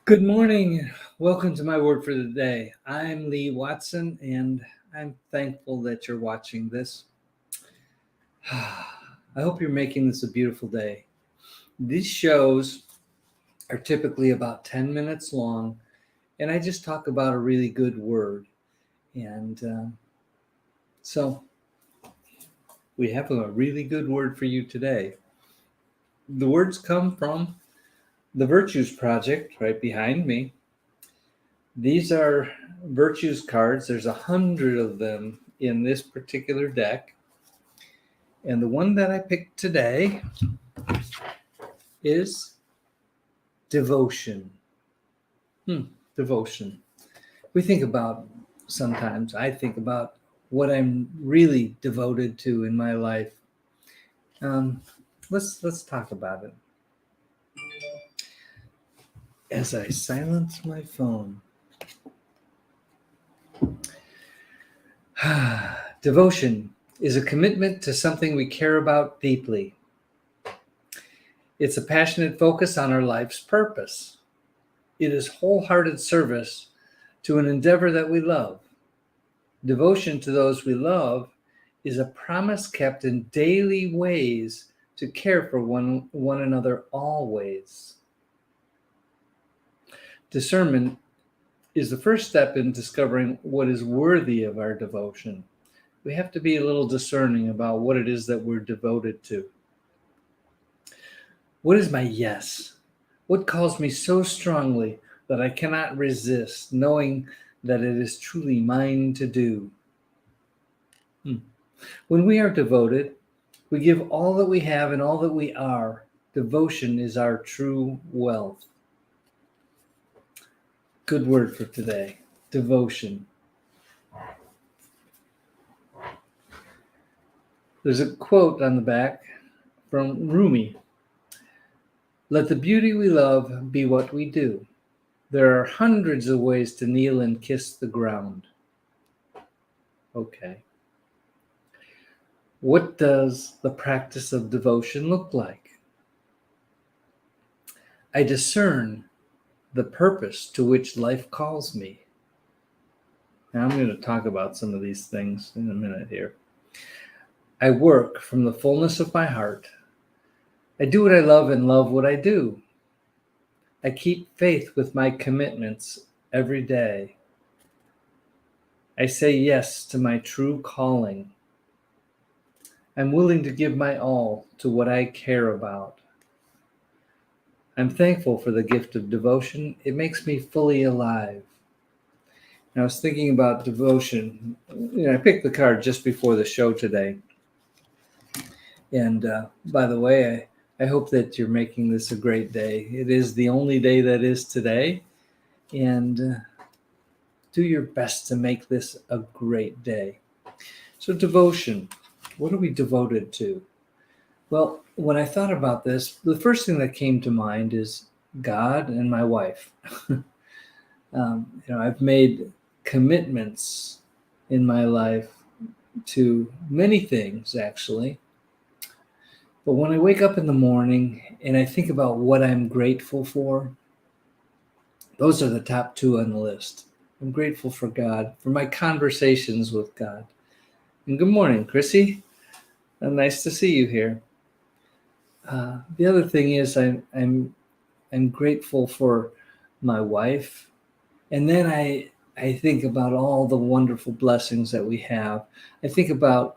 Good morning. Welcome to my word for the day. I'm Lee Watson, and I'm thankful that you're watching this. I hope you're making this a beautiful day. These shows are typically about 10 minutes long, and I just talk about a really good word. And so we have a really good word for you today. The words come from the Virtues Project right behind me. These are Virtues cards. There's 100 of them in this particular deck. And the one that I picked today is devotion. Devotion. We think about, sometimes I think about what I'm really devoted to in my life. Let's talk about it. As I silence my phone. Devotion is a commitment to something we care about deeply. It's a passionate focus on our life's purpose. It is wholehearted service to an endeavor that we love. Devotion to those we love is a promise kept in daily ways to care for one another always. Discernment is the first step in discovering what is worthy of our devotion. We have to be a little discerning about what it is that we're devoted to. What is my yes? What calls me so strongly that I cannot resist, knowing that it is truly mine to do? When we are devoted, we give all that we have and all that we are. Devotion is our true wealth. Good word for today, devotion. There's a quote on the back from Rumi. Let the beauty we love be what we do. There are hundreds of ways to kneel and kiss the ground. Okay. What does the practice of devotion look like? I discern the purpose to which life calls me. Now I'm going to talk about some of these things in a minute here. I work from the fullness of my heart. I do what I love and love what I do. I keep faith with my commitments every day. I say yes to my true calling. I'm willing to give my all to what I care about. I'm thankful for the gift of devotion. It makes me fully alive. And I was thinking about devotion. I picked the card just before the show today. And by the way, I hope that you're making this a great day. It is the only day that is today. And do your best to make this a great day. So devotion, what are we devoted to? Well, when I thought about this, the first thing that came to mind is God and my wife. I've made commitments in my life to many things, actually. But when I wake up in the morning and I think about what I'm grateful for, those are the top two on the list. I'm grateful for God, for my conversations with God. And good morning, Chrissy. Nice to see you here. The other thing is I'm grateful for my wife. And then I think about all the wonderful blessings that we have. I think about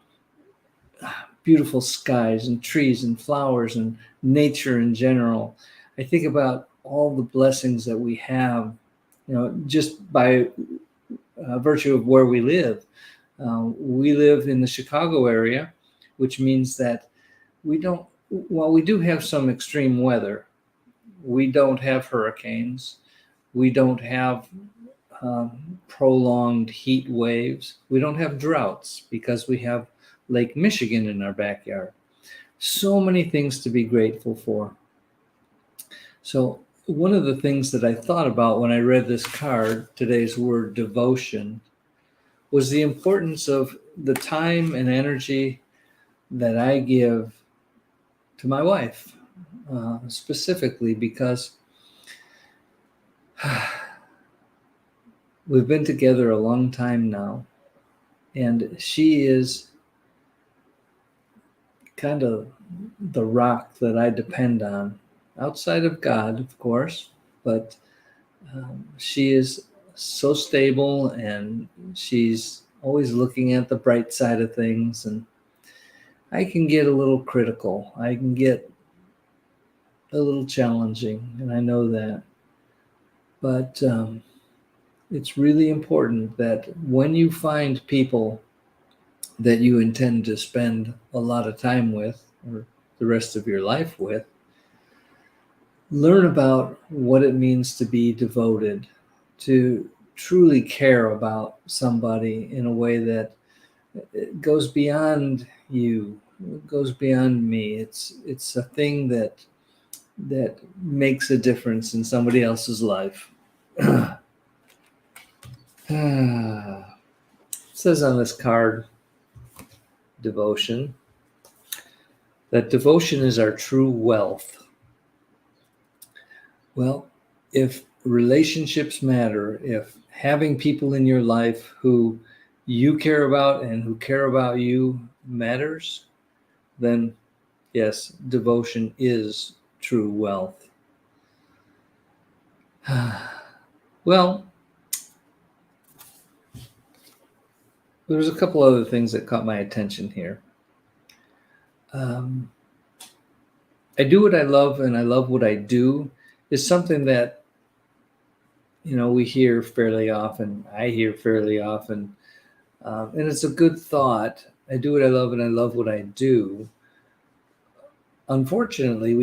beautiful skies and trees and flowers and nature in general. I think about all the blessings that we have, just by virtue of where we live. We live in the Chicago area, which means that while we do have some extreme weather, we don't have hurricanes. We don't have prolonged heat waves. We don't have droughts because we have Lake Michigan in our backyard. So many things to be grateful for. So one of the things that I thought about when I read this card, today's word devotion, was the importance of the time and energy that I give to my wife. specifically because we've been together a long time now, and she is kind of the rock that I depend on, outside of God, of course, but she is so stable, and she's always looking at the bright side of things. And I can get a little critical. I can get a little challenging, and I know that. But it's really important that when you find people that you intend to spend a lot of time with, or the rest of your life with, learn about what it means to be devoted, to truly care about somebody in a way that it goes beyond you, it goes beyond me. It's a thing that makes a difference in somebody else's life. It says on this card, devotion, that devotion is our true wealth. Well, if relationships matter, if having people in your life who you care about and who care about you matters, then yes, devotion is true wealth. Well, there's a couple other things that caught my attention here. I do what I love, and I love what I do is something that, we hear fairly often. I hear fairly often. And it's a good thought. I do what I love, and I love what I do. Unfortunately,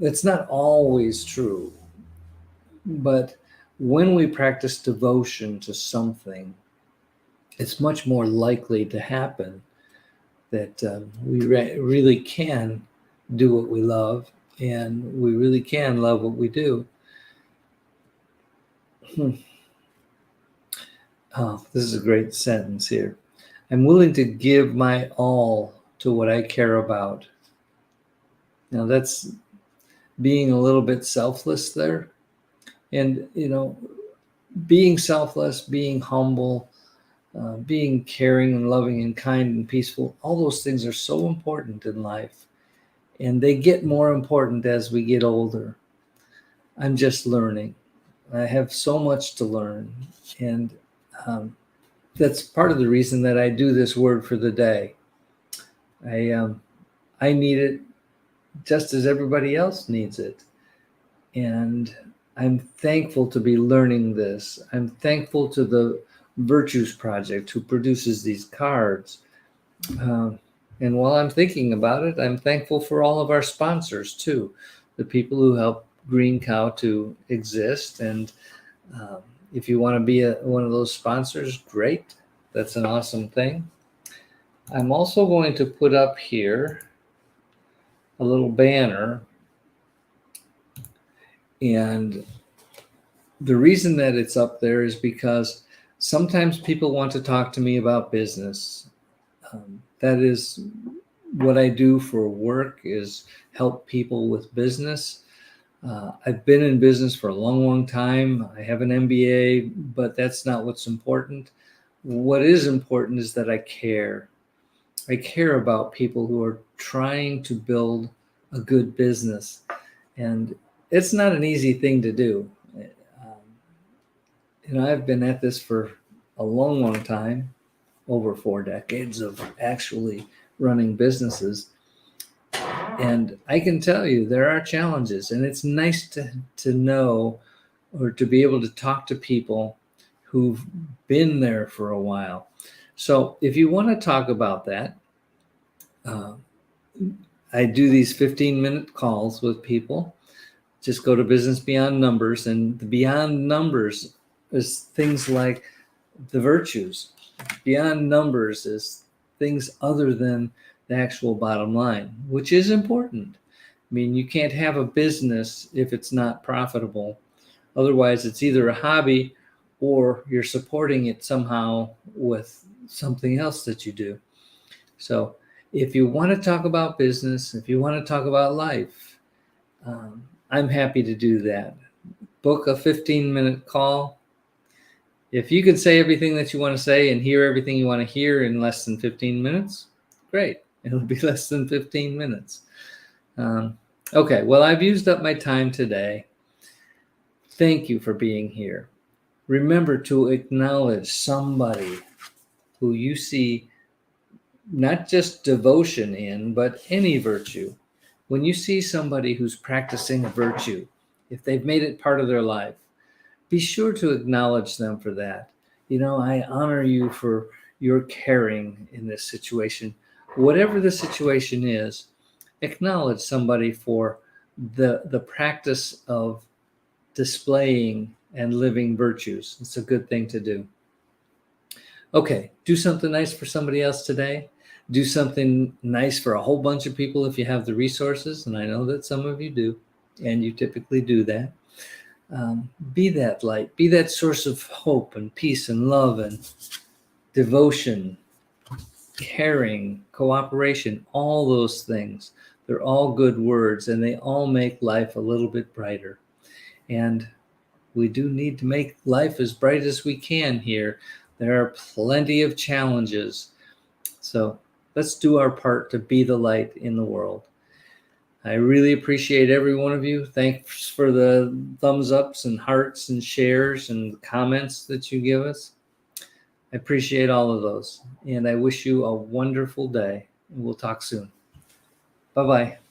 it's not always true. But when we practice devotion to something, it's much more likely to happen that we really can do what we love, and we really can love what we do. Oh, this is a great sentence here. I'm willing to give my all to what I care about. Now, that's being a little bit selfless there. And, being selfless, being humble, being caring and loving and kind and peaceful, all those things are so important in life. And they get more important as we get older. I'm just learning. I have so much to learn. And that's part of the reason that I do this word for the day. I need it just as everybody else needs it. And I'm thankful to be learning this. I'm thankful to the Virtues Project who produces these cards. And while I'm thinking about it, I'm thankful for all of our sponsors too, the people who help Green Cow to exist. And if you want to be one of those sponsors, great. That's an awesome thing. I'm also going to put up here a little banner. And the reason that it's up there is because sometimes people want to talk to me about business. That is what I do for work, is help people with business. I've been in business for a long, long time. I have an MBA, but that's not what's important. What is important is that I care. I care about people who are trying to build a good business. And it's not an easy thing to do. I've been at this for a long, long time, over 4 decades of actually running businesses. And I can tell you there are challenges, and it's nice to know, or to be able to talk to people who've been there for a while. So if you want to talk about that, I do these 15-minute calls with people. Just go to Business Beyond Numbers, and the Beyond Numbers is things like the virtues. Beyond Numbers is things other than the actual bottom line, which is important. I mean, you can't have a business if it's not profitable. Otherwise, it's either a hobby or you're supporting it somehow with something else that you do. So if you want to talk about business, if you want to talk about life, I'm happy to do that. Book a 15-minute call. If you can say everything that you want to say and hear everything you want to hear in less than 15 minutes, great. It'll be less than 15 minutes. Okay, well, I've used up my time today. Thank you for being here. Remember to acknowledge somebody who you see not just devotion in, but any virtue. When you see somebody who's practicing a virtue, if they've made it part of their life, be sure to acknowledge them for that. I honor you for your caring in this situation. Whatever the situation is, acknowledge somebody for the practice of displaying and living virtues. It's a good thing to do. Okay, do something nice for somebody else today. Do something nice for a whole bunch of people if you have the resources, and I know that some of you do, and you typically do that. Be that light, be that source of hope and peace and love and devotion, caring, cooperation, all those things. They're all good words, and they all make life a little bit brighter. And we do need to make life as bright as we can here. There are plenty of challenges. So let's do our part to be the light in the world. I really appreciate every one of you. Thanks for the thumbs ups and hearts and shares and comments that you give us. I appreciate all of those. And I wish you a wonderful day. We'll talk soon. Bye-bye.